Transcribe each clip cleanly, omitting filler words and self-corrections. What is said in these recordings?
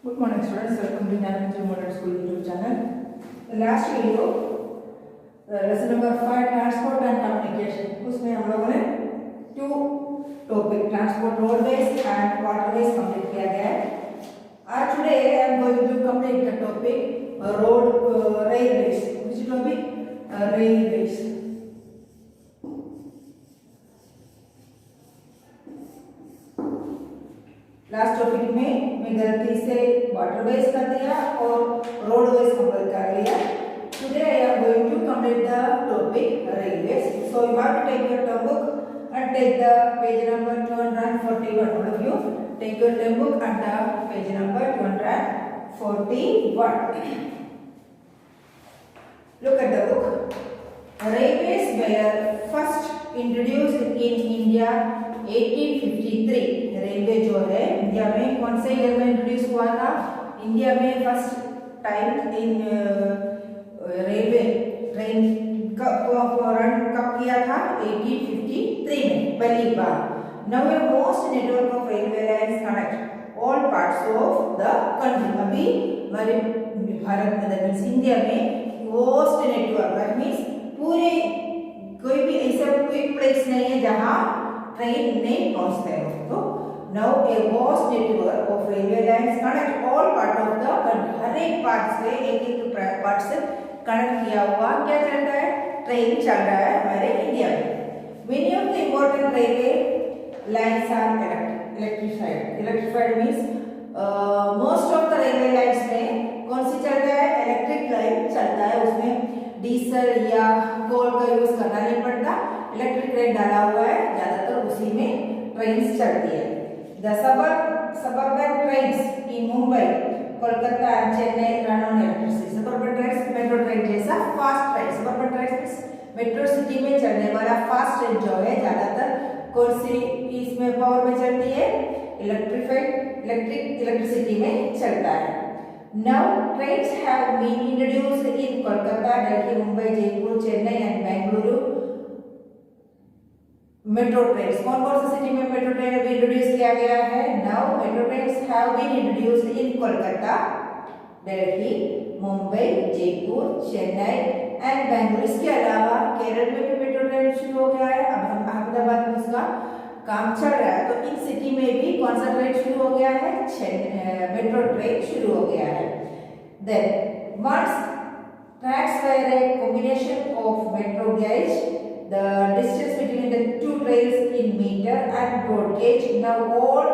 Good morning students, welcome to Dynamic Modern School YouTube channel. The last video, lesson number 5 transport and communication. उसमें हम लोगों ने two topic transport roadways and waterways complete किया गया है. Today I am going to complete the topic railways. Which topic? Railways. Last topic में मैं गलती से वाटरवेज कर दिया और रोडवेज कंप्लीट कर लिया. Today I am going to complete the topic railways. So you have to take your term book and take the page number 241. All of you take your term book and the page number 241. Look at the book. Railways were first introduced in India 1853. Railway जो है India में कौन से year में introduce हुआ था? India में first time in railway train run कब किया था? 1853 में पहली बार. Now a most network of railway lines connect all parts of the country. अभी हमारे भारत में दैट मींस इंडिया में मोस्ट नेटवर्क दैट मींस पूरे कोई भी ऐसा कोई प्लेस नहीं है जहां ट्रेन नहीं पहुंचते हो. तो now a vast network of railway lines connect all part of the country. हर एक पार्ट से एक पार्ट से कनेक्ट किया हुआ क्या चल रहा है? ट्रेन चल रहा है हमारे इंडिया में. Many of the important railway lines are electrified. Electrified means most of the railway lines में कौन सी चल रहा है? इलेक्ट्रिक लाइन चलता है. उसमें डीजल या कोल का यूज करना नहीं पड़ता. इलेक्ट्रिक ट्रेन डाला हुआ है, ज्यादातर उसी में ट्रेन्स चलती है. The suburban trains in Mumbai, Kolkata and Chennai run on electricity. Suburban trains metro train जैसा fast train. Suburban trains metro city में चलने वाला fast train जो है ज्यादातर कौन सी इसमें पावर में चलती है? इलेक्ट्रिसिटी में चलता है. Now trains have been introduced in Kolkata, Delhi, Mumbai, Jaipur, Chennai and Bengaluru. Metro trains कौन कौन सी सिटी में मेट्रो ट्रेन अभी इंट्रोड्यूस किया गया है? Now metro trains have been introduced in Kolkata, Delhi, Mumbai, Jaipur, Chennai and Bengaluru. इसके अलावा केरल में भी मेट्रो ट्रेन शुरू हो गया है. अब हम अहमदाबाद में उसका काम चल रहा है. तो इन सिटी में भी कौन सा ट्रेन शुरू हो गया है? मेट्रो ट्रेन शुरू हो गया है. Then once tracks were a combination of metro gauge. The distance between the two trains in meter and broad gauge. Now all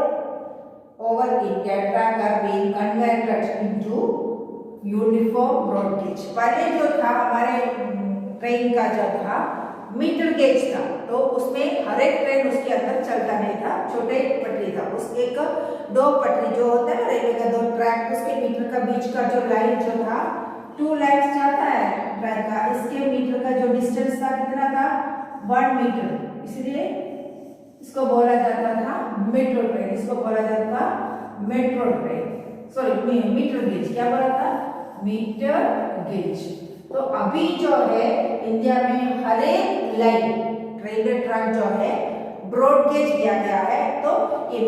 over India track are being converted into uniform broad gauge. पहले जो था हमारे train का जो था metre gauge था, तो उसमें हर एक ट्रेन उसके अंदर चलता नहीं था. छोटे पटरी था. उसके एक दो पटरी जो होता है रेलवे का दो ट्रैक, उसके मीटर का बीच का जो लाइन जो था 2 लाइन्स जाता है ट्रेन का. इसके मीटर का जो डिस्टेंस था कितना था? 1 मीटर. इसलिए इसको बोला जाता था मेट्रो ट्रेन. इसको बोला जाता था metro train. Sorry metre gauge. क्या बोला था? Metre gauge. तो अभी जो है इंडिया में हर एक लाइन रेलवे ट्रैक जो है ब्रॉड गेज किया गया है. तो ये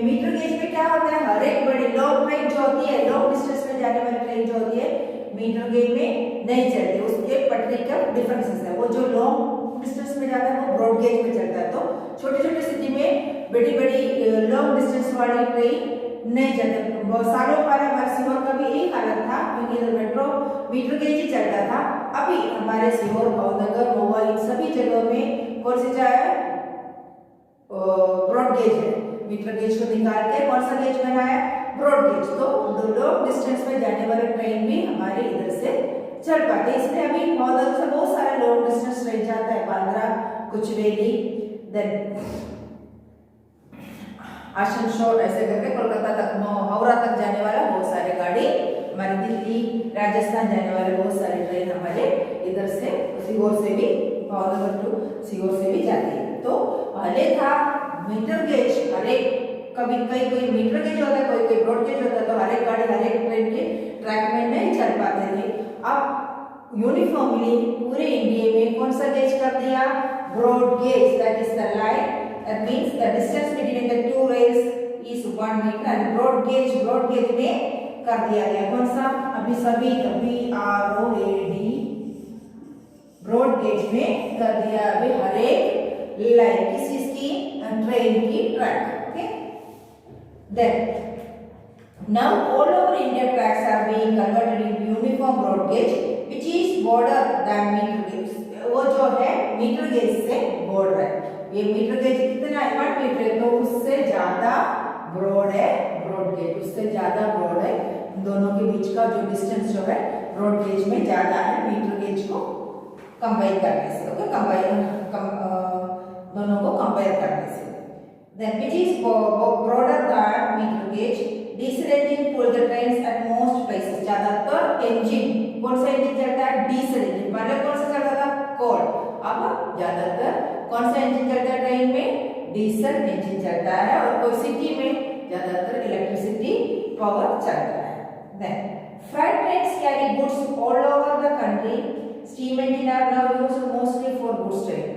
मीटर गेज में क्या होता है? हर एक बड़ी लॉन्ग ट्रेन जो होती है, लॉन्ग डिस्टेंस में जाने वाली ट्रेन जो होती है मीटर गेज में नहीं चलती. उसके पटरी का डिफरेंसेस है. वो जो लॉन्ग डिस्टेंस में जाता है वो ब्रॉड गेज में चलता है. तो छोटे छोटे सिटी में बड़ी बड़ी लॉन्ग डिस्टेंस वाली ट्रेन नहीं चलती. बहुत सालों पहले हमारे सीहोर का भी यही हालत था, क्योंकि इधर मेट्रो मीटर गेज ही चलता था. अभी हमारे सीहोर, भावनगर, महुआ इन सभी जगहों में कौन सी चाहे ब्रॉड गेज है. मीटर गेज को निकाल के कौन सा गेज बनाया? Broad gauge. तो लॉन्ग डिस्टेंस में जाने वाले ट्रेन भी हमारे इधर से चल पाते. इसमें अभी भावनगर से बहुत सारे लॉन्ग डिस्टेंस ट्रेन जाता है. बांद्रा, कुचवेली, देन आसनसोल, ऐसे करके कोलकाता तक, हावड़ा तक जाने वाला बहुत सारे गाड़ी हमारे दिल्ली, राजस्थान जाने वाले बहुत सारे ट्रेन हमारे इधर से सीहोर से भी, भावनगर टू सीहोर से भी जाती है. तो पहले था मीटर गेज. हर एक कभी कोई मीटर गेज होता है, कोई ब्रॉड गेज होता है. तो हर एक गाड़ी हर एक ट्रेन के ट्रैक में नहीं चल पाते थे. अब यूनिफॉर्मली पूरे इंडिया में कौन सा गेज कर दिया? Broad gauge. That is the line. That means the distance between the two rails is 1 meter and broad broad gauge में कर दिया गया। कौन सा? अभी सभी BROAD ब्रॉड गेज में कर दिया अभी हर एक लाइन किस चीज की? ट्रेन की track. Okay, then now all over India tracks are being converted into uniform broad gauge which is broader than meter gauge. वो जो है मीटर गेज से बॉर्डर है। ये मीटर गेज कितना है? 1 मीटर है, तो उससे ज्यादा ब्रॉड है ब्रॉड गेज, उससे ज्यादा ब्रॉड है। दोनों के बीच का जो डिस्टेंस जो है ब्रॉड गेज में ज्यादा है मीटर गेज को कंपेयर करने से। ओके, दोनों को कंपेयर करने से। Then which is broader than meter gauge. Diesel engine pull the trains at most places. ज्यादातर इंजन कौन सा इंजन चलता है? Diesel engine. पहले कौन सा चलता था? कोल। अब ज्यादातर कौन सा इंजन चलता है ट्रेन में? डीजल इंजन चलता है। और कोई सिटी में ज्यादातर इलेक्ट्रिसिटी पावर चलता है। Then freight trains carry goods all over the country. Steam engine are now used mostly for goods train.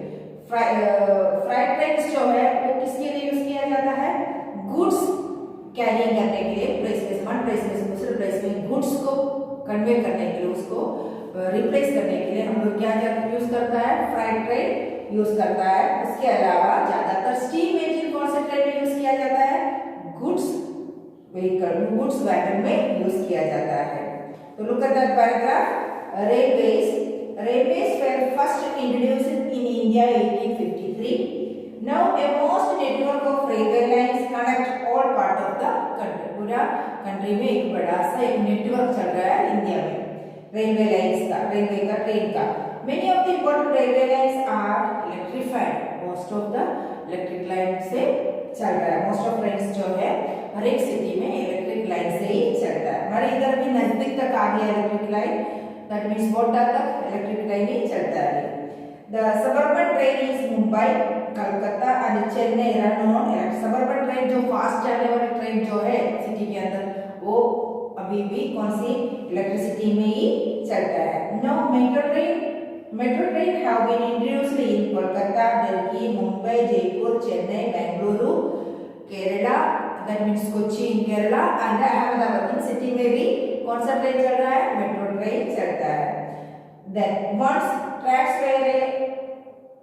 Freight trains जो है वो किसके लिए यूज किया जाता है? गुड्स कैरी करने के लिए, प्लेस में वन प्लेस में दूसरे प्लेस में गुड्स को कन्वे करने के लिए, उसको रिप्लेस करने के लिए हम लोग क्या यूज करता है? फ्राइट ट्रेन यूज करता है। उसके अलावा ज्यादातर स्टीम इंजन कौन से ट्रेन में यूज किया जाता है? गुड्स व्हीकल, गुड्स वैगन में यूज किया जाता है। तो look at that paragraph. Railways were first introduced in India 1853. Now a most network of railway lines connect all part of the country. पूरा कंट्री में एक बड़ा सा एक नेटवर्क चल रहा है इंडिया में रेलवे लाइंस का, रेलवे का, ट्रेन का। Many of the important railway lines are electrified. Most of the electric line से चल रहा है। Most of trains जो है हर एक सिटी में इलेक्ट्रिक लाइन से ही चलता है। हमारे इधर भी नजदीक तक आ गया electric line. That means Kota तक इलेक्ट्रिक लाइन ही चलता है। The suburban train is Mumbai, Calcutta and Chennai run on suburban train. जो फास्ट चलने वाली ट्रेन जो है सिटी के अंदर वो अभी भी कौन सी? इलेक्ट्रिसिटी में ही चलता है। Now metro train have been introduced in Kolkata, Delhi, Mumbai, Jaipur, Chennai, Bengaluru, Kerala, that means Kochi in Kerala and Ahmedabad in city में भी कौन सा ट्रेन चल रहा है? मेट्रो ट्रेन चलता है। Then once tracks were a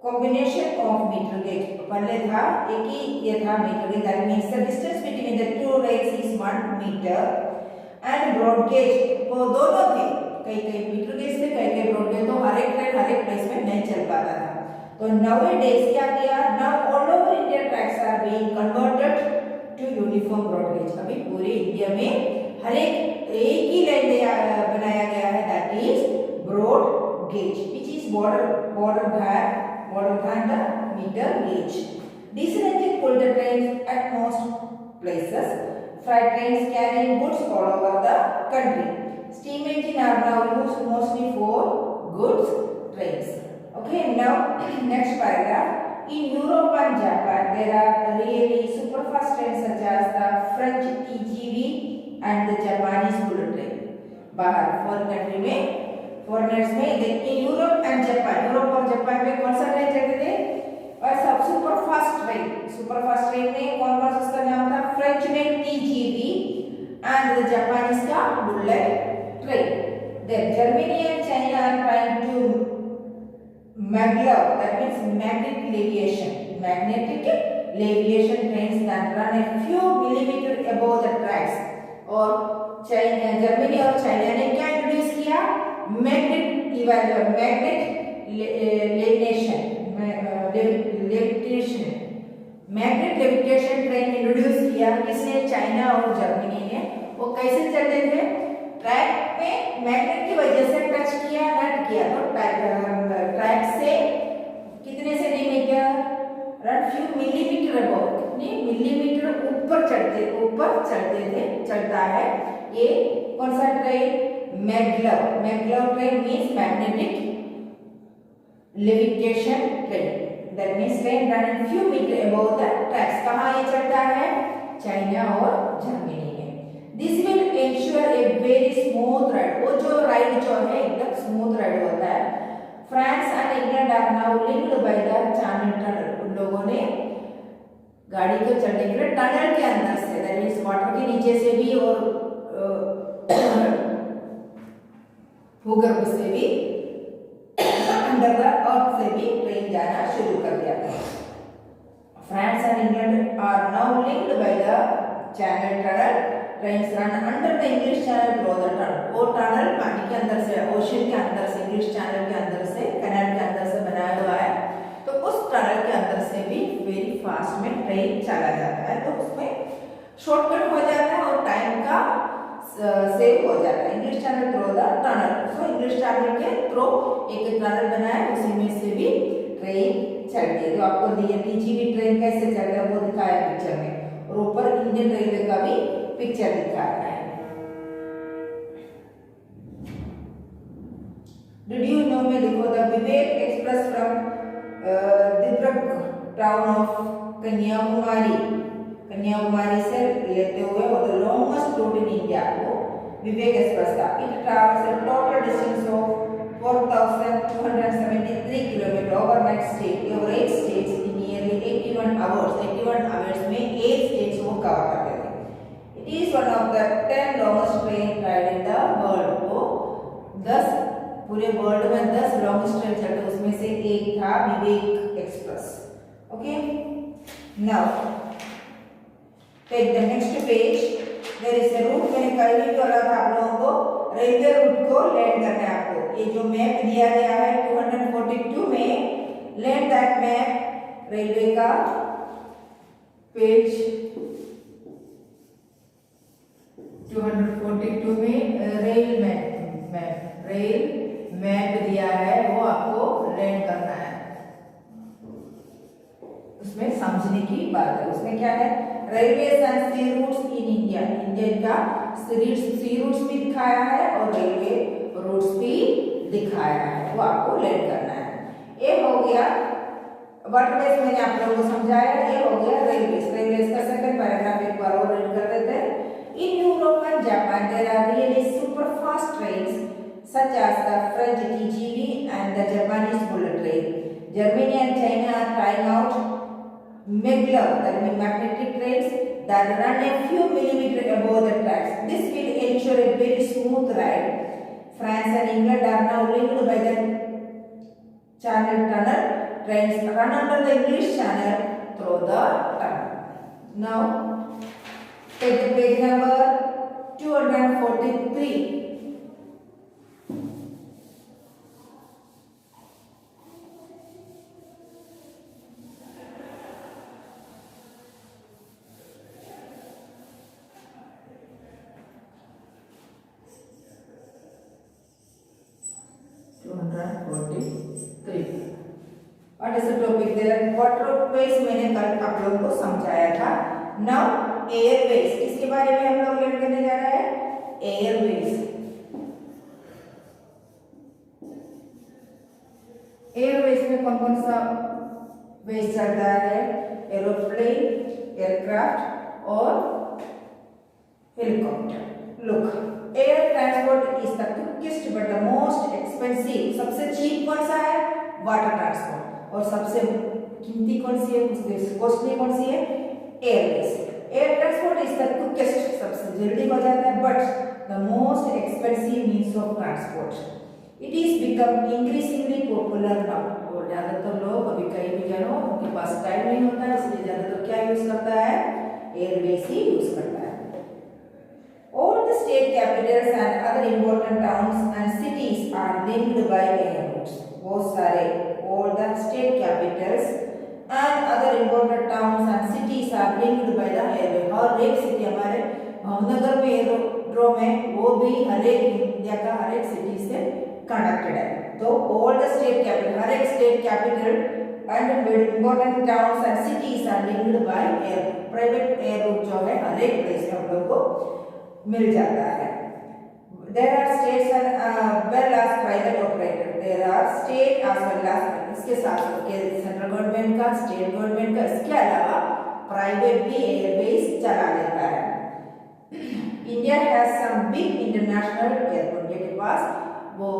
combination of meter gauge. पहले था एक ही ये था metre gauge. That means the distance between the two rails is 1 meter and broad gauge वो दोनों थे। कई मीटर गेज थे, कई ब्रॉड गेज। तो हर एक ट्रेन हर एक प्लेस में नहीं चल पाता था। तो nowadays क्या किया? Now all over India tracks are being converted to uniform broad gauge. अभी पूरे इंडिया में हर एक ही लाइन बनाया गया है, that is broad gauge, which is border than the meter gauge. Diesel engine pull the trains at most places. Freight trains carrying goods all over the country. Steam engine are now used mostly for goods trains. Okay, now next paragraph. In Europe and Japan, there are really superfast trains such as the French TGV and the Japanese bullet train. बाहर foreign country में foreigners में देखिए Europe and Japan, Europe और Japan में कौन सा train चलते थे? और सब सुपरफास्ट ट्रेन में कौन उसका नाम था? फ्रेंच में TGV एंड द जापानीज का bullet train. Then Germany and China are trying to maglev, that means magnetic leviation trains that run a few millimeter above the tracks. और जर्मनी और China ने क्या इंट्रोड्यूस किया? Magnet levitation train introduce किया। किसने? China और Germany ने। वो कैसे चलते थे? ट्रैक में मैग्नेट की वजह से टच किया, रन किया, तो ट्रैक से कितने centimetre? Run few millimetre above, कितने मिलीमीटर ऊपर चलते थे, चलता है। ये कौन सा train? Maglev train means magnetic levitation train. That means train run in few metre above the tracks. कहाँ ये चलता है? चाइना और जर्मनी में। This will ensure a very smooth ride. वो जो राइड जो है एकदम स्मूथ राइड होता है। France and England are now linked by the Channel Tunnel. उन लोगों ने गाड़ी को चलने के लिए टनल के अंदर से, दैट मींस वाटर के नीचे से भी और भूगर्भ से भी, अंडर द अर्थ से भी ट्रेन जाना शुरू कर दिया था। France and England are now linked by the Channel Tunnel. Trains run under the English Channel through the tunnel. वो टनल पानी के अंदर से, ओशन के अंदर से, इंग्लिश चैनल के अंदर से, कैनाल के अंदर से बनाया हुआ है। तो उस टनल के अंदर से भी वेरी फास्ट में ट्रेन चला जाता है, तो उसमें शॉर्टकट हो जाता है और टाइम का सेव हो जाता है। English Channel through the tunnel, तो इंग्लिश चैनल के थ्रू एक टनल बना है, उसी में से भी ट्रेन चलती है। तो आपको TGV ट्रेन कैसे चलता है वो दिखाया पिक्चर में, और ऊपर इंडियन रेलवे का भी पिक्चर दिखाया है। Did you know में देखो the Vivek Express from Dibrugarh town of Kanyakumari से लेते हुए वो the longest route in India वो विवेक एक्सप्रेस था। It travels a total distance of 4273 kilometre overnight stay average stage in nearly 81 hours. 81 hours में 8 स्टेज वो कवर करते थे। It is one of the 10 longest train ride in the world. वो 10 पूरे world में 10 longest train चलते, उसमें से एक था Vivek Express. Okay, now take the next page. There is a route, मैंने कल भी बोला था आप लोगों को रेलवे रूट को लैंड करना है आपको। ये जो मैप दिया गया है 242 में, लैंड दैट मैप रेलवे का पेज 242 में रेल मैप दिया है, वो आपको लैंड करना है। उसमें समझने की बात है, उसमें क्या है, railways and sea roots in India. Indian का सी रूट्स भी दिखाया है और रेलवे रूट्स भी दिखाया है, वो आपको लैंड करना है। ये हो गया वाटरवेज, मैंने आप लोगों को समझाया। ये हो गया रेलवेज का सेकंड पैराग्राफ एक बार और रीड कर देते हैं। In Europe and Japan there are really super fast trains such as the French TGV and the Japanese bullet train. Germany and China are trying out maglev, that means magnetic trains that run a few millimeters above the tracks. This will ensure a very smooth ride. France and England are now linked by the Channel Tunnel. Trains run under the English Channel through the tunnel. Now, take the page number 243. What is the topic there? Waterways मैंने कल आप लोगों को समझाया था। Now airways, इसके बारे में हम लोग लर्न करने जा रहे हैं। एयरवेज में कौन कौन सा वेज चलता है? एरोप्लेन, एयरक्राफ्ट और helicopter. Look, air transport is the quickest but the most expensive. सबसे चीप कौन सा है? Water transport. और सबसे कीमती कौन सी है? उससे कॉस्टली कौन सी है? Airways. Air transport is the quickest, सबसे जल्दी हो जाता है, but the most expensive means of transport. It is become increasingly popular now. और ज्यादातर लोग अभी कहीं भी जानो उनके पास टाइम नहीं होता है, इसलिए ज्यादातर क्या यूज करता है? एयरवेज ही यूज करता है। All the state capitals and other important towns and cities are linked by air routes. बहुत सारे all the state capitals and other important towns and cities are linked by the airway. हर एक city हमारे भावनगर में aerodrome है, वो भी हर एक India का हर एक सिटी से कनेक्टेड है। तो all the state capital, हर एक state capital and important towns and cities are linked by air. Private air root जो है हर एक प्लेस में हम लोग को मिल जाता है। There are states and well as private operator. There are state as well as, इसके साथ सेंट्रल गवर्नमेंट का, स्टेट गवर्नमेंट का, इसके अलावा प्राइवेट भी एयरवेज चला लेता है। India has some big international airport. India के पास वो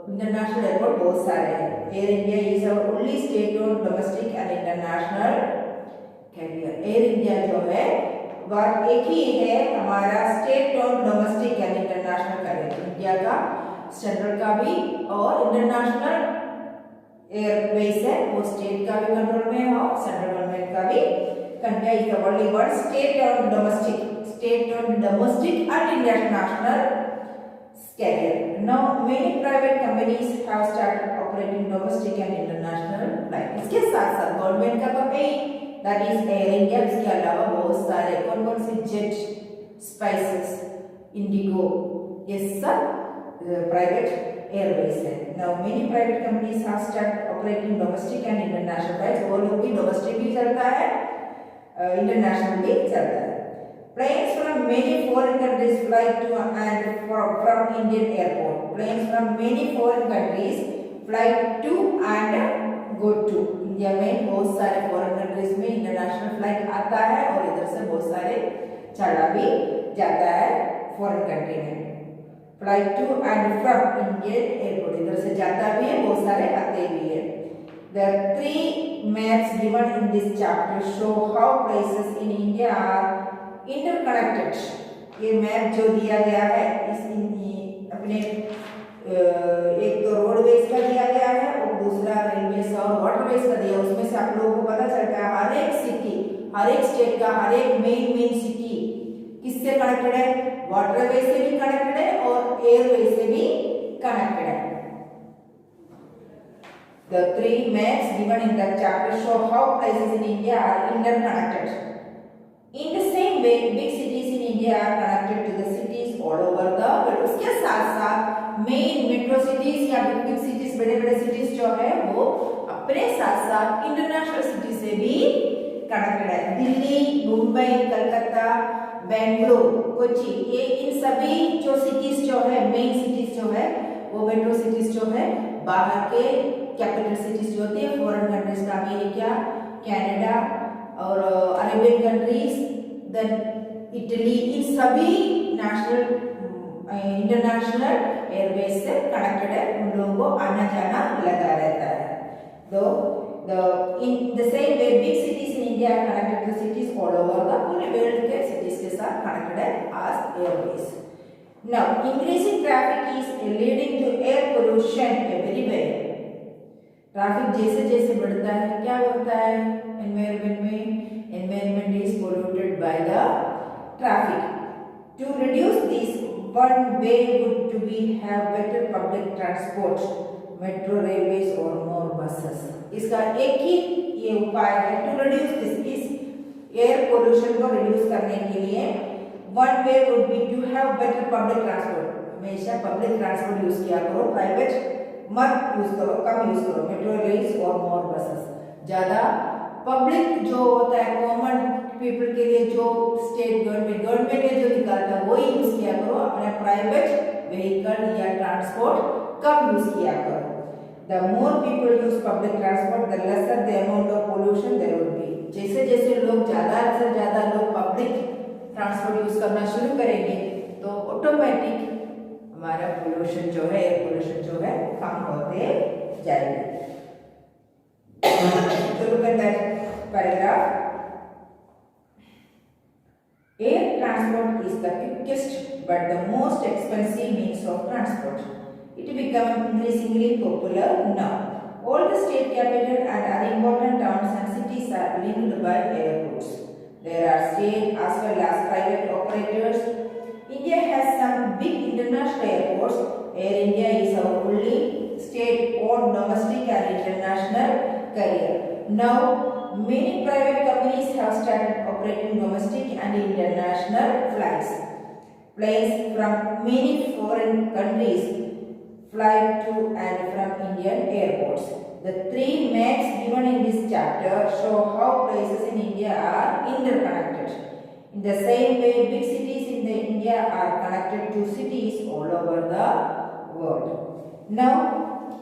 इंटरनेशनल एयरपोर्ट बहुत सारे हैं। Air India is our only state owned domestic and international carrier. Air India जो है बट एक ही है हमारा state own domestic and international carrier. India का सेंट्रल का भी और इंटरनेशनल एयरवेज है वो स्टेट का भी कंट्रोल में है और सेंट्रल गवर्नमेंट का भी control is the only word state own domestic and international carrier. Now many private companies have started operating domestic and international flight. इसके साथ साथ गवर्नमेंट का तो है दैट इज एयर इंडिया, इसके अलावा बहुत सारे कौन कौन से जेट, स्पाइसेस, इंडिगो, ये सब प्राइवेट एयरवेज है। Now many private companies have started operating domestic and international flights. वो लोग भी डोमेस्टिक भी चलता है, इंटरनेशनल भी चलता है। Planes from many foreign countries fly to and from Indian airport. Planes from many foreign countries fly to and go to. India में बहुत सारे फॉरेन कंट्रीज में इंटरनेशनल फ्लाइट आता है और इधर से बहुत सारे चला भी जाता है फॉरेन कंट्री में। Flight to and from Indian airport, इधर से जाता भी है, बहुत सारे आते भी है। The three maps given in this chapter show how places in India are interconnected. ये मैप जो दिया गया है इस अपने एक तो रोडवेज का दिया गया है और दूसरा रेलवेज और वाटरवेज का दिया, उसमें से आप लोगों को पता चलता है हर एक सिटी, हर एक स्टेट का हर एक मेन सिटी किससे कनेक्टेड है, वाटरवेज से भी कनेक्टेड है और एयरवेज से भी कनेक्टेड है। The three maps given in the chapter show how places in India are interconnected. In the same way, big cities in India are connected to the cities all over the world. उसके साथ साथ main metro cities या big cities, बड़े बड़े cities जो है वो अपने साथ साथ इंटरनेशनल सिटी से भी कनेक्टेड है। दिल्ली, मुंबई, कलकत्ता, बेंगलुरु, कोची, ये इन सभी जो सिटीज जो है मेन सिटीज जो है वो मेट्रो सिटीज जो है बाहर के कैपिटल सिटीज जो होती है फॉरेन कंट्रीज का, अमेरिका, कनाडा और अरेबियन कंट्रीज, देन इटली, इन सभी नेशनल इंटरनेशनल एयरवेज से कनेक्टेड है, उन लोगों को आना जाना लगा रहता है। In the same way, big cities in India are connected to cities all over the पूरे वर्ल्ड के cities के साथ connected है as airways. Now, increasing traffic is leading to air pollution everywhere. Traffic जैसे जैसे बढ़ता है क्या होता है एनवायरनमेंट में, environment is polluted by the traffic. To reduce this one way would to be have better public transport, metro, railways और more buses. इसका एक ही ये उपाय है टू रिड्यूस दिस, इस एयर पोल्यूशन को रिड्यूस करने के लिए one way would be to have better public transport. हमेशा पब्लिक ट्रांसपोर्ट यूज किया करो, प्राइवेट मत यूज करो, कम यूज करो, मेट्रो, रेल्स और मोर बसेस। ज्यादा पब्लिक जो होता है कॉमन पीपल के लिए जो स्टेट गवर्नमेंट ने जो निकालता है वो ही यूज किया करो, अपने प्राइवेट व्हीकल या ट्रांसपोर्ट कम यूज किया करो। The more people use public transport the lesser the amount of pollution there would be. जैसे जैसे लोग ज्यादा से ज्यादा लोग पब्लिक ट्रांसपोर्ट यूज करना शुरू करेंगे तो ऑटोमेटिक हमारा पोल्यूशन जो है, एयर पोल्यूशन जो है कम होते जाएगा। तो look at that paragraph. Air transport is the quickest but the most expensive means of transport. It become increasingly popular now. All the state capital and other important towns and cities are linked by airports. There are state as well as private operators. India has some big international airports. Air India is our only state-owned domestic and international carrier. Now, many private companies have started operating domestic and international flights. Planes from many foreign countries fly to and from Indian airports. The three maps given in this chapter show how places in India are interconnected. In the same way, big cities in the India are connected to cities all over the world. Now,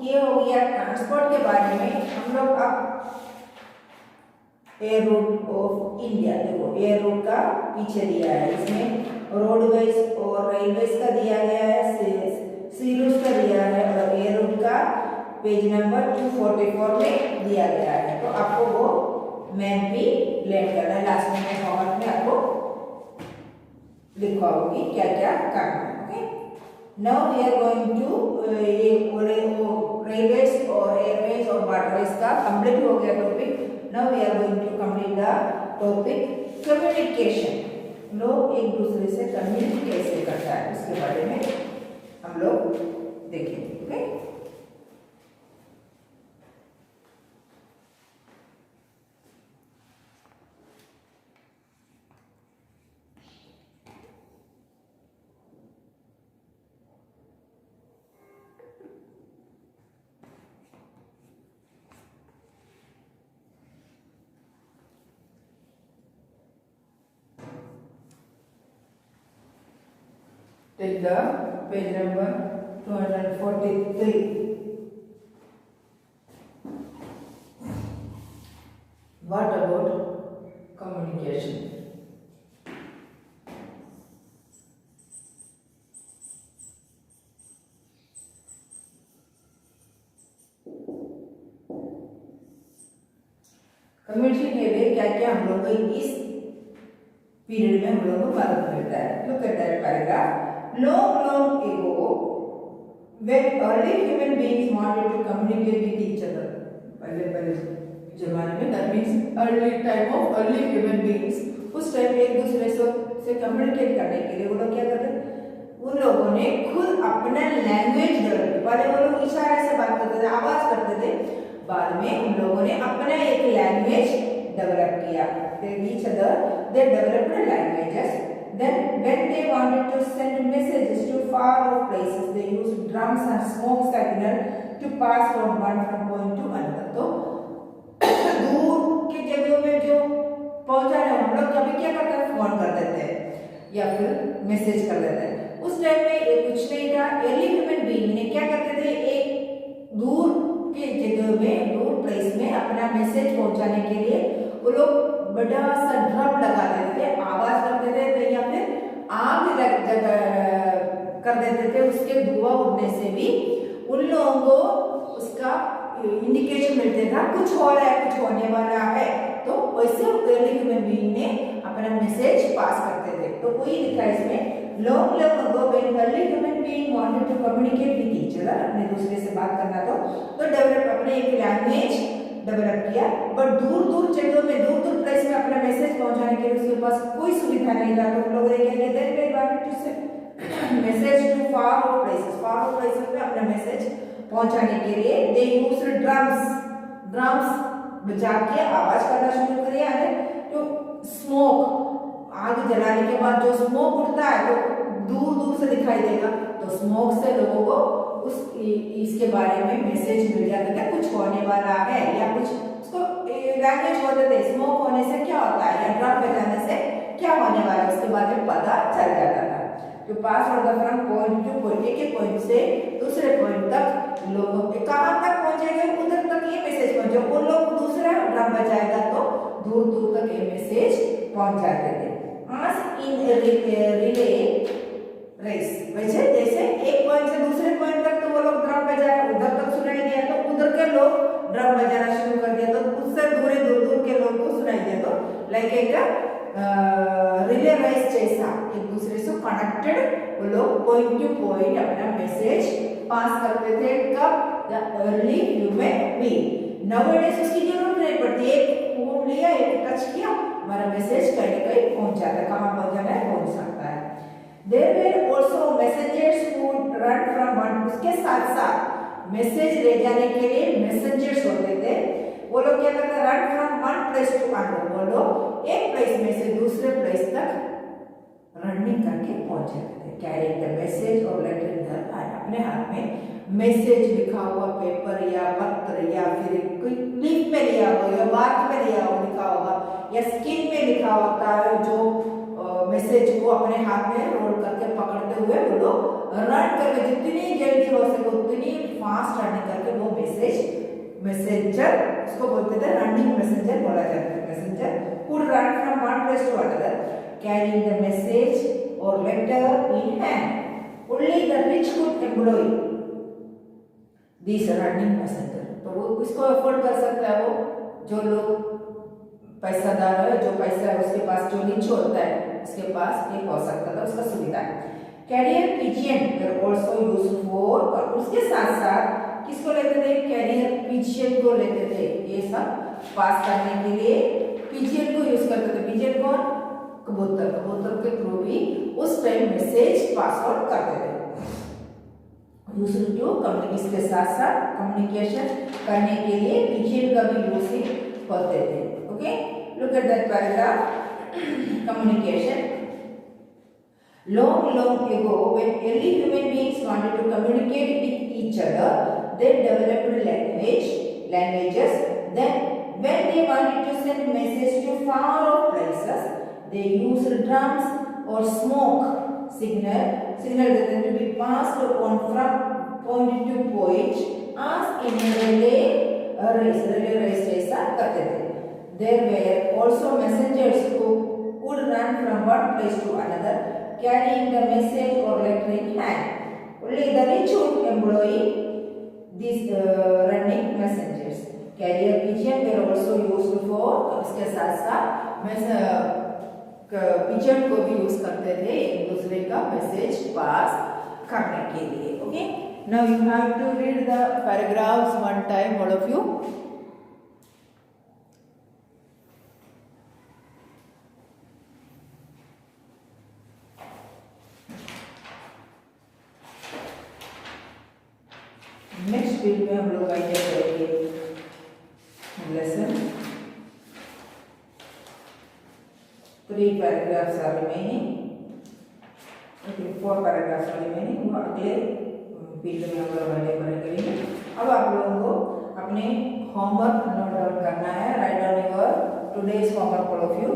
ये हो गया transport के बारे में। हम लोग अब air root of India, देखो एयर रूट का पीछे दिया है, इसमें रोडवेज और रेलवेज का दिया गया है, सी रूट का दिया है और एयर रूट का पेज नंबर 244 में दिया गया है। तो आपको वो मैप भी लर्न करना है, लास्ट में होमवर्क में आपको लिखवाओगी क्या क्या करना है। Okay, now we are going to railways और एयरवेज और वाटरवेज का कंप्लीट हो गया topic. Now we are going to complete the topic communication. लोग एक दूसरे से कम्युनिकेट कैसे करता है उसके बारे में हम लोग देखेंगे। Okay, take the page number 243. What about communication? Communication के लिए क्या क्या हम लोग को इस पीरियड में हम लोग को मालूम रहता है। Look at that paragraph. Long ago, when early human beings wanted to communicate with each other, पहले जमाने में, that means early time of early human beings, उस टाइम एक दूसरे से कम्युनिकेट करने के लिए वो लोग क्या करते थे? उन लोगों ने खुद अपना लैंग्वेज डेवलप किया। पहले वो लोग इशारे से बात करते थे, आवाज करते थे, बाद में उन लोगों ने अपना एक लैंग्वेज डेवलप किया। each other they developed languages. Then when they wanted to send messages to far off places, they used drums and smoke signal to pass from one point to another. तो दूर की जगहों में जो पहुंचाने हम लोग कभी क्या करते हैं, फोन कर देते हैं या फिर मैसेज कर देते हैं। उस टाइम में ये कुछ नहीं था। अर्ली ह्यूमन बीइंग ने क्या करते थे, एक दूर के जगह में, दूर प्लेस में अपना मैसेज पहुंचाने के लिए वो लोग बड़ा सा ड्रम लगा देते थे, आवाज करते थे, या फिर आग कर देते थे। उसके धुआं उड़ने से भी उन लोगों को उसका इंडिकेशन मिलते था कुछ हो रहा है, कुछ होने वाला है। तो वैसे अर्ली ह्यूमन बीइंग ने अपना मैसेज पास करते थे। तो वही लिखा है इसमें, long ago when early human being wanted to communicate with each other, अपने दूसरे से बात करना तो डेवलप अपने एक लैंग्वेज डेवलप किया। बट दूर दूर जगहों में, दूर दूर प्लेस में अपना मैसेज पहुंचाने के लिए उसके पास कोई सुविधा नहीं था। तो लोग क्या कहते हैं, they wanted to say message to far off places में अपना मैसेज पहुंचाने के लिए दे यूज्ड ड्रम्स बजा के आवाज करना शुरू किया है। तो स्मोक, आग जलाने के बाद जो स्मोक उठता है तो दूर दूर से दिखाई देगा। तो स्मोक से लोगों को इसके बारे में मैसेज मिल जाता था कुछ होने वाला है, या कुछ उसको लैंग्वेज होते थे, स्मोक होने से क्या होता है या ड्रम बजाने से क्या होने वाला है, उसके बारे में पता चल जाता था। तो पास होता फ्रॉम पॉइंट टू पॉइंट, एक पॉइंट से दूसरे पॉइंट तक लोगों कहाँ तक पहुंचेंगे, उधर तक ये मैसेज पहुंचे। वो लोग दूसरा ड्रम बजाएगा तो दूर दूर तक ये मैसेज पहुंच जाते थे। आज इन रिले रेस, वैसे जैसे एक पॉइंट से दूसरे पॉइंट तक तो वो लोग ड्रम बजाए, उधर तक सुनाई दिया तो उधर के लोग ड्रम बजाना शुरू कर दिया, तो उससे दूर दूर के लोग को सुनाई दिया। तो लाइक एक रिले रेस जैसा एक दूसरे से कनेक्टेड वो लोग पॉइंट टू पॉइंट अपना मैसेज पास करते थे। कब? The early human being. Nowadays उसकी जरूरत नहीं पड़ती, एक फोन लिया, एक टच किया, हमारा मैसेज कहीं कहीं पहुंच जाता है, कहाँ पहुंचाना है पहुंच सकता है। There were also messengers who would run from one, उसके साथ साथ मैसेज ले जाने के लिए मैसेंजर्स होते थे। वो लोग क्या करते, run from one place to another, वो लोग एक प्लेस में से दूसरे प्लेस तक रनिंग करके पहुंच जाते थे। कैरिंग द मैसेज और लेटर इन द हैंड, अपने हाथ में मैसेज लिखा हुआ पेपर या पत्र या फिर कोई लीफ में लिया हुआ या बार्क में लिया हुआ लिखा होगा या स्किन में लिखा होता है, जो मैसेज को अपने हाथ में रोल करके पकड़ते हुए वो लोग रन करके जितनी जल्दी हो सके उतनी फास्ट रनिंग करके वो मैसेंजर उसको बोलते थे, रनिंग मैसेंजर बोला जाता है। Messenger could run from one place to another carrying the message or letter in hand. Only the rich could employ these running messenger. तो वो इसको अफोर्ड कर सकता है, वो जो लोग पैसादार है, जो पैसा है उसके पास, जो रिच होता है उसके पास एक हो सकता था, उसका सुविधा। Carrier pigeon were also used for, और उसके साथ साथ किसको लेते थे? कैरियर पिजियन को लेते थे। ये सब पास करने के लिए पिजियन को यूज करते थे। पिजियन कौन? कबूतर। कबूतर के थ्रू भी उस टाइम मैसेज पास आउट करते थे। यूज्ड टू कम्युनिकेशन के साथ साथ कम्युनिकेशन करने के लिए पिजियन का भी यूज होते थे। Okay, look at that paragraph. Communication. Long ago, when early human beings wanted to communicate with each other, they developed languages. Then, when they wanted to send messages to far-off places, they used drums or smoke signal that to be passed on from point to point, as in a relay race जैसा करते थे. There were also messengers who would run from one place to another, carrying the message or letter in hand. Only the rich would employ these running messengers. Carrier pigeon were also used for, इसके साथ साथ pigeon को भी use करते थे एक दूसरे का मैसेज पास करने के लिए. Okay, now you have to read the paragraphs one time, all of you. Next week में हम लोग आइडिया करेंगे lesson 3 paragraphs are remaining. Okay, 4 paragraphs are remaining. वो अगले वीडियो में हम लोग आइडिया करेंगे. अब आप लोगों को अपने होमवर्क नोट डाउन करना है. Write down your today's homework, all of you.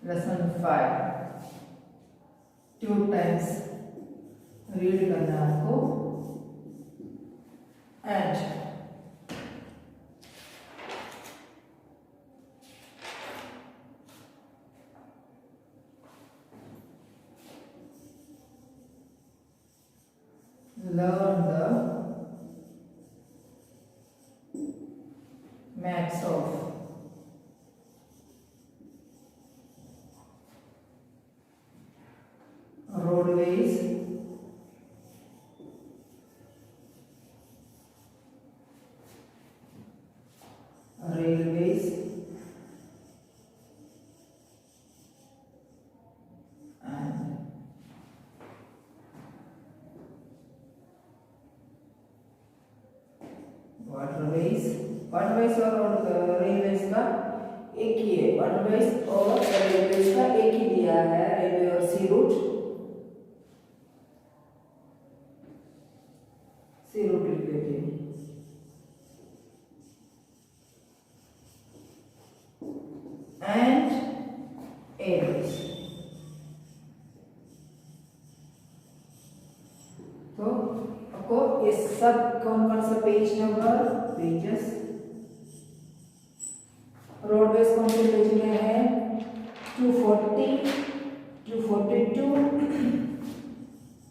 Lesson 5 2 times read करना है आपको. And learn the maps of roadways, railways, and waterways. waterways और railways का एक ही है. waterways और railways का एक ही दिया है. रेलवे और सी रूट लिख लेते हैं. And Airways. तो आपको ये सब कौन कौन सा पेज नंबर पेजेस. रोडवेज कौन से पेज में है? 240, 242,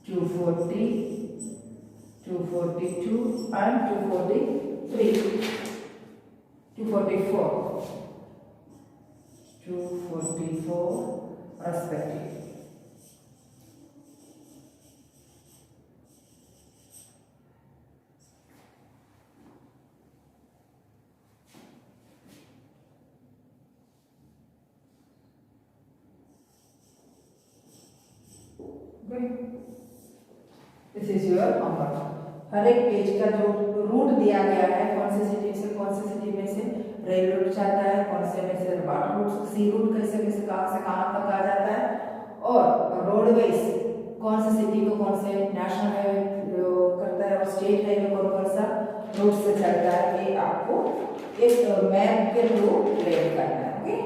240, 242 and 243, 244, 244 respectively. This is your homework. हर एक पेज का जो रूट दिया गया है, कौन से सिटी से कौन से सिटी में से रेल रूट जाता है, कौन से में से वाटर रूट, सी रूट कैसे कैसे कहाँ से कहाँ तक आ जाता है, और रोडवेज कौन से सिटी को कौन से नेशनल हाईवे करता है और स्टेट हाईवे कौन कौन सा रूट से चलता है, ये आपको एक मैप के थ्रू क्लियर करना है. Okay,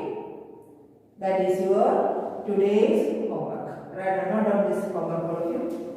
that is your today's homework. Note down this homework, all of you.